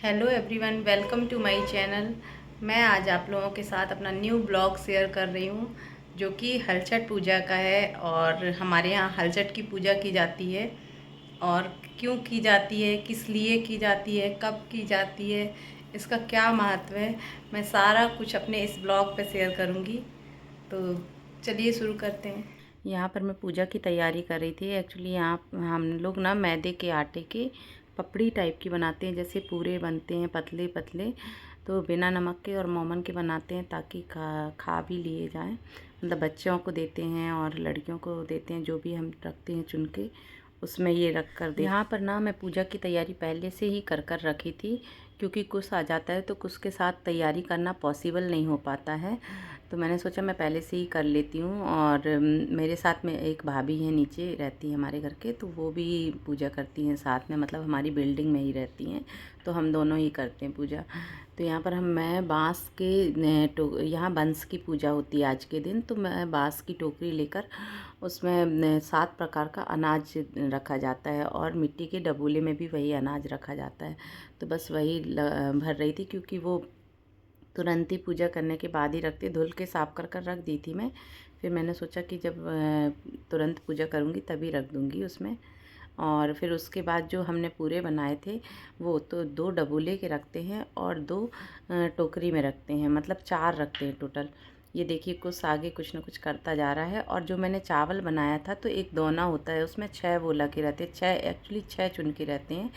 Hello everyone, welcome to my channel. मैं आज आप लोगों के साथ अपना न्यू ब्लॉग शेयर कर रही हूँ, जो कि हलचट पूजा का है। और हमारे यहाँ हलचट की पूजा की जाती है, और क्यों की जाती है, किस लिए की जाती है, कब की जाती है, इसका क्या महत्व है, मैं सारा कुछ अपने इस ब्लॉग पे शेयर करूँगी। तो चलिए शुरू करते हैं। यहाँ पर मैं पूजा की तैयारी कर रही थी। एक्चुअली यहाँ हम लोग ना मैदे के आटे की पपड़ी टाइप की बनाते हैं, जैसे पूरे बनते हैं पतले पतले, तो बिना नमक के और मोमन के बनाते हैं, ताकि खा भी लिए जाएं। मतलब बच्चों को देते हैं और लड़कियों को देते हैं, जो भी हम रखते हैं चुन के उसमें ये रख कर दे। यहाँ पर ना मैं पूजा की तैयारी पहले से ही कर रखी थी, क्योंकि कुछ आ जाता है तो कुछ के साथ तैयारी करना पॉसिबल नहीं हो पाता है। तो मैंने सोचा मैं पहले से ही कर लेती हूँ। और मेरे साथ में एक भाभी है, नीचे रहती है हमारे घर के, तो वो भी पूजा करती हैं साथ में, मतलब हमारी बिल्डिंग में ही रहती हैं, तो हम दोनों ही करते हैं पूजा। तो यहाँ पर मैं बांस के यहाँ बंस की पूजा होती है आज के दिन, तो मैं बांस की टोकरी लेकर उसमें 7 प्रकार का अनाज रखा जाता है, और मिट्टी के डबूले में भी वही अनाज रखा जाता है। तो बस वही भर रही थी, क्योंकि वो तुरंत ही पूजा करने के बाद ही रखती, धुल के साफ कर कर रख दी थी मैं। फिर मैंने सोचा कि जब तुरंत पूजा करूँगी तभी रख दूँगी उसमें। और फिर उसके बाद जो हमने पूरे बनाए थे, वो तो 2 डबूले के रखते हैं और 2 टोकरी में रखते हैं, मतलब 4 रखते हैं टोटल। ये देखिए कुछ आगे कुछ न कुछ करता जा रहा है। और जो मैंने चावल बनाया था, तो एक दोना होता है उसमें, 6 वो लगे रहते हैं, 6 एक्चुअली 6 चुन के रहते हैं,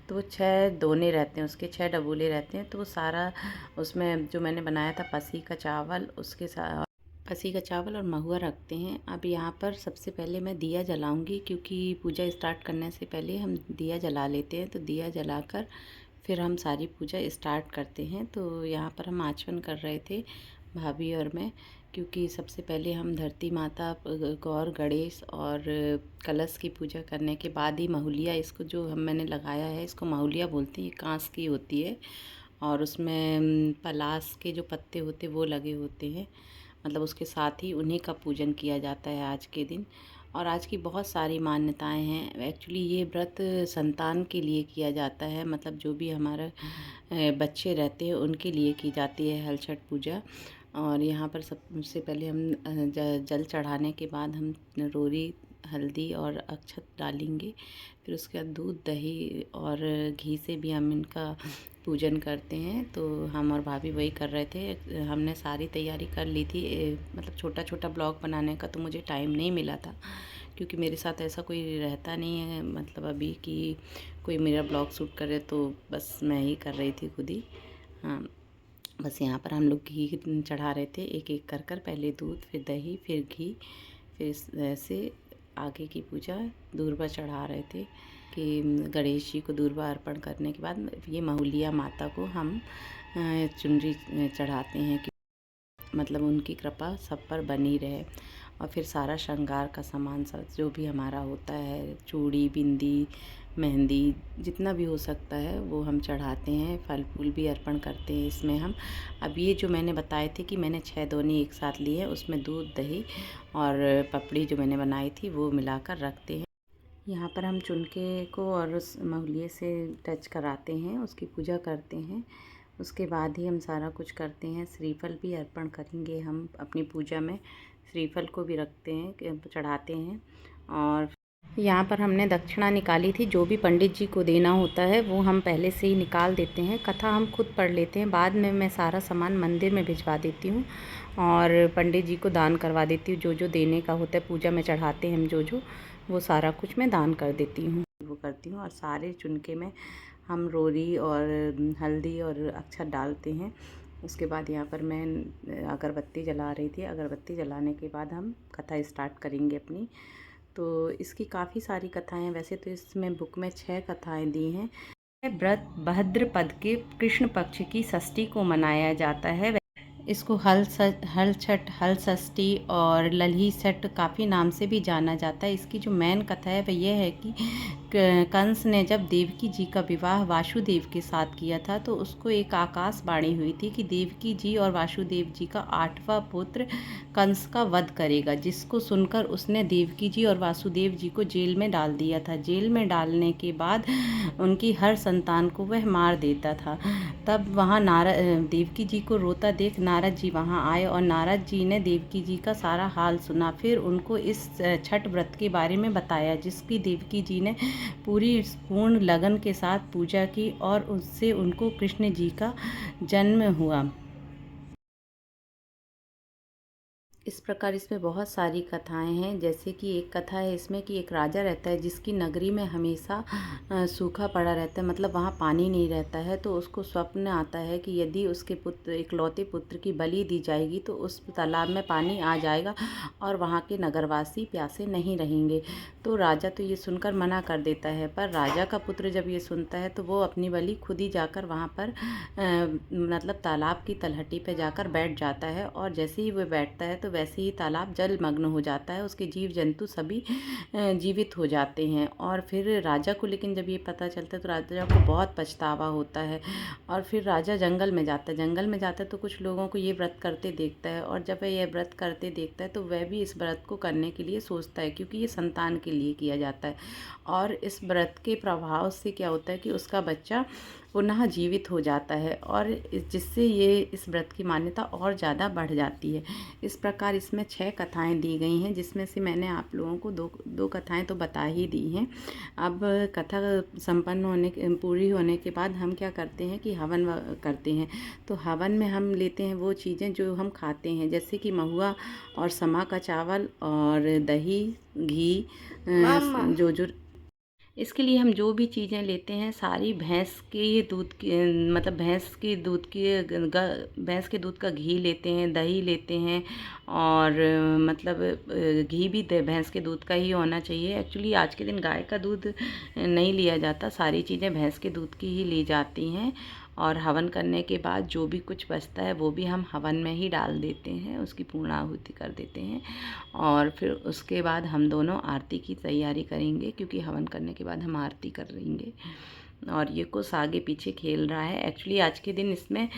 तो वो 6 दोने रहते हैं, उसके 6 डबूले रहते हैं। तो वो सारा उसमें जो मैंने बनाया था पसी का चावल, उसके साथ पसी का चावल और महुआ रखते हैं। अब यहाँ पर सबसे पहले मैं दिया जलाऊंगी, क्योंकि पूजा स्टार्ट करने से पहले हम दिया जला लेते हैं। तो दिया जलाकर फिर हम सारी पूजा स्टार्ट करते हैं। तो यहाँ पर हम आचमन कर रहे थे, भाभी और मैं, क्योंकि सबसे पहले हम धरती माता, गौर गणेश और कलश की पूजा करने के बाद ही महुलिया, इसको जो मैंने लगाया है इसको महुलिया बोलते हैं। ये कांस की होती है, और उसमें पलास के जो पत्ते होते वो लगे होते हैं, मतलब उसके साथ ही उन्हीं का पूजन किया जाता है आज के दिन। और आज की बहुत सारी मान्यताएं हैं। एक्चुअली ये व्रत संतान के लिए किया जाता है, मतलब जो भी हमारा बच्चे रहते हैं उनके लिए की जाती है हलछठ पूजा। और यहाँ पर सबसे पहले हम जल चढ़ाने के बाद हम रोरी, हल्दी और अक्षत डालेंगे। फिर उसके बाद दूध, दही और घी से भी हम इनका पूजन करते हैं। तो हम और भाभी वही कर रहे थे। हमने सारी तैयारी कर ली थी। मतलब छोटा छोटा ब्लॉग बनाने का तो मुझे टाइम नहीं मिला था, क्योंकि मेरे साथ ऐसा कोई रहता नहीं है, मतलब अभी कि कोई मेरा ब्लॉग शूट करे, तो बस मैं ही कर रही थी खुद ही। हाँ, बस यहाँ पर हम लोग घी चढ़ा रहे थे, एक एक कर कर, पहले दूध, फिर दही, फिर घी, फिर ऐसे आगे की पूजा दूर्वा चढ़ा रहे थे। कि गणेश जी को दूर्वा अर्पण करने के बाद ये महुलिया माता को हम चुनरी चढ़ाते हैं, कि मतलब उनकी कृपा सब पर बनी रहे। और फिर सारा श्रृंगार का सामान सब जो भी हमारा होता है, चूड़ी, बिंदी, मेहंदी, जितना भी हो सकता है वो हम चढ़ाते हैं। फल फूल भी अर्पण करते हैं इसमें हम। अब ये जो मैंने बताए थे कि मैंने 6 दोने एक साथ लिए हैं, उसमें दूध, दही और पपड़ी जो मैंने बनाई थी वो मिलाकर रखते हैं। यहाँ पर हम चुनके को और उस महुलिये से टच कराते हैं, उसकी पूजा करते हैं। उसके बाद ही हम सारा कुछ करते हैं। श्रीफल भी अर्पण करेंगे हम अपनी पूजा में, श्रीफल को भी रखते हैं, चढ़ाते हैं। और यहाँ पर हमने दक्षिणा निकाली थी, जो भी पंडित जी को देना होता है वो हम पहले से ही निकाल देते हैं। कथा हम खुद पढ़ लेते हैं, बाद में मैं सारा सामान मंदिर में भिजवा देती हूँ और पंडित जी को दान करवा देती हूँ। जो जो देने का होता है पूजा में चढ़ाते हैं हम, जो वो सारा कुछ मैं दान कर देती हूँ, वो करती हूँ। और सारे चुनके में हम रोरी और हल्दी और अक्षत डालते हैं। उसके बाद यहाँ पर मैं अगरबत्ती जला रही थी। अगरबत्ती जलाने के बाद हम कथा स्टार्ट करेंगे अपनी। तो इसकी काफ़ी सारी कथाएं, वैसे तो इसमें बुक में 6 कथाएं दी हैं। व्रत भाद्रपद के कृष्ण पक्ष की षष्ठी को मनाया जाता है। इसको हल छठ, हल षष्ठी और लल्ही छठ काफ़ी नाम से भी जाना जाता है। इसकी जो मेन कथा है वह यह है कि कंस ने जब देवकी जी का विवाह वासुदेव के साथ किया था तो उसको एक आकाशवाणी हुई थी कि देवकी जी और वासुदेव जी का 8वां पुत्र कंस का वध करेगा, जिसको सुनकर उसने देवकी जी और वासुदेव जी को जेल में डाल दिया था। जेल में डालने के बाद उनकी हर संतान को वह मार देता था। तब वहाँ देवकी जी को रोता देख नारद जी वहाँ आए और नारद जी ने देवकी जी का सारा हाल सुना। फिर उनको इस छठ व्रत के बारे में बताया, जिसकी देवकी जी ने पूरी पूर्ण लगन के साथ पूजा की और उससे उनको कृष्ण जी का जन्म हुआ। इस प्रकार इसमें बहुत सारी कथाएं हैं। जैसे कि एक कथा है इसमें कि एक राजा रहता है जिसकी नगरी में हमेशा सूखा पड़ा रहता है, मतलब वहाँ पानी नहीं रहता है। तो उसको स्वप्न आता है कि यदि उसके पुत्र इकलौते पुत्र की बलि दी जाएगी तो उस तालाब में पानी आ जाएगा और वहाँ के नगरवासी प्यासे नहीं रहेंगे। तो राजा तो ये सुनकर मना कर देता है, पर राजा का पुत्र जब ये सुनता है तो वो अपनी बलि खुद ही जाकर वहाँ पर मतलब तालाब की तलहटी पे जाकर बैठ जाता है। और जैसे ही वो बैठता है तो वैसे ही तालाब जलमग्न हो जाता है, उसके जीव जंतु सभी जीवित हो जाते हैं। और फिर राजा को लेकिन जब ये पता चलता है तो राजा को बहुत पछतावा होता है और फिर राजा जंगल में जाता है। जंगल में जाता है तो कुछ लोगों को ये व्रत करते देखता है और जब वह यह व्रत करते देखता है तो वह भी इस व्रत को करने के लिए सोचता है, क्योंकि ये संतान के लिए किया जाता है। और इस व्रत के प्रभाव से क्या होता है कि उसका बच्चा पुनः जीवित हो जाता है और जिससे ये इस व्रत की मान्यता और ज़्यादा बढ़ जाती है। इस प्रकार इसमें 6 कथाएं दी गई हैं, जिसमें से मैंने आप लोगों को दो कथाएं तो बता ही दी हैं। अब कथा पूरी होने के बाद हम क्या करते हैं कि हवन करते हैं। तो हवन में हम लेते हैं वो चीज़ें जो हम खाते हैं, जैसे कि महुआ और समा का चावल और दही, घी, जो इसके लिए हम जो भी चीज़ें लेते हैं सारी भैंस के दूध की, मतलब भैंस के दूध का घी लेते हैं, दही लेते हैं और मतलब घी भी भैंस के दूध का ही होना चाहिए। एक्चुअली आज के दिन गाय का दूध नहीं लिया जाता, सारी चीज़ें भैंस के दूध की ही ली जाती हैं। और हवन करने के बाद जो भी कुछ बचता है वो भी हम हवन में ही डाल देते हैं, उसकी पूर्णाहुति कर देते हैं। और फिर उसके बाद हम दोनों आरती की तैयारी करेंगे, क्योंकि हवन करने के बाद हम आरती कर लेंगे। और ये कुछ आगे पीछे खेल रहा है। एक्चुअली आज के दिन इसमें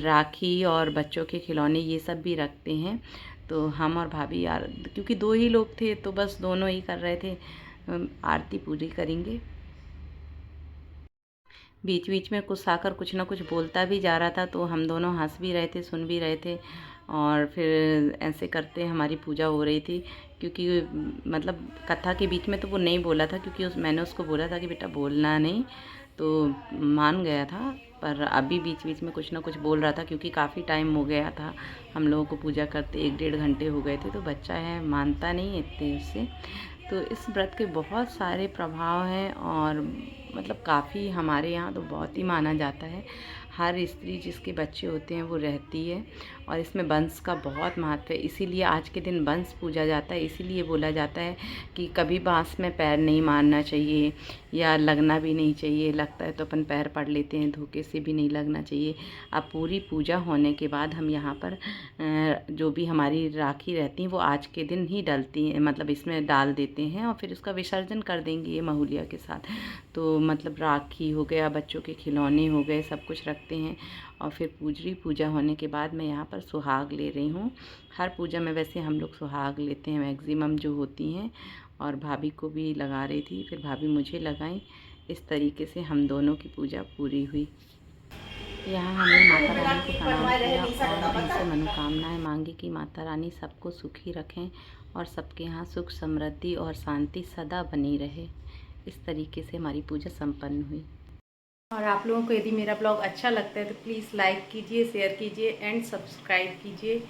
राखी और बच्चों के खिलौने ये सब भी रखते हैं। तो हम और भाभी यार, क्योंकि 2 ही लोग थे तो बस दोनों ही कर रहे थे, आरती पूरी करेंगे। बीच बीच में कुछ आकर कुछ ना कुछ बोलता भी जा रहा था, तो हम दोनों हंस भी रहे थे, सुन भी रहे थे। और फिर ऐसे करते हमारी पूजा हो रही थी, क्योंकि मतलब कथा के बीच में तो वो नहीं बोला था, क्योंकि मैंने उसको बोला था कि बेटा बोलना नहीं, तो मान गया था। पर अभी बीच बीच में कुछ ना कुछ बोल रहा था, क्योंकि काफ़ी टाइम हो गया था हम लोगों को पूजा करते, 1-1.5 घंटे हो गए थे। तो बच्चा है, मानता नहीं है इतने उससे। तो इस व्रत के बहुत सारे प्रभाव हैं और मतलब काफ़ी हमारे यहाँ तो बहुत ही माना जाता है। हर स्त्री जिसके बच्चे होते हैं वो रहती है और इसमें वंश का बहुत महत्व है, इसीलिए आज के दिन वंश पूजा जाता है। इसीलिए बोला जाता है कि कभी बांस में पैर नहीं मारना चाहिए या लगना भी नहीं चाहिए, लगता है तो अपन पैर पड़ लेते हैं, धोखे से भी नहीं लगना चाहिए। अब पूरी पूजा होने के बाद हम यहाँ पर जो भी हमारी राखी रहती हैं वो आज के दिन ही डलती हैं, मतलब इसमें डाल देते हैं और फिर उसका विसर्जन कर देंगे ये महूलिया के साथ। तो मतलब राखी हो गया, बच्चों के खिलौने हो गए, सब कुछ रखते हैं। और फिर पूजा होने के बाद मैं यहाँ पर सुहाग ले रही हूँ। हर पूजा में वैसे हम लोग सुहाग लेते हैं मैक्सिमम जो होती हैं, और भाभी को भी लगा रही थी, फिर भाभी मुझे लगाई। इस तरीके से हम दोनों की पूजा पूरी हुई। यहाँ हमने माता रानी को प्रणाम किया और उनसे मनोकामनाएं मांगी कि माता रानी सबको सुखी रखें और सबके यहाँ सुख समृद्धि और शांति सदा बनी रहे। इस तरीके से हमारी पूजा संपन्न हुई। और आप लोगों को यदि मेरा ब्लॉग अच्छा लगता है तो प्लीज़ लाइक कीजिए, शेयर कीजिए एंड सब्सक्राइब कीजिए।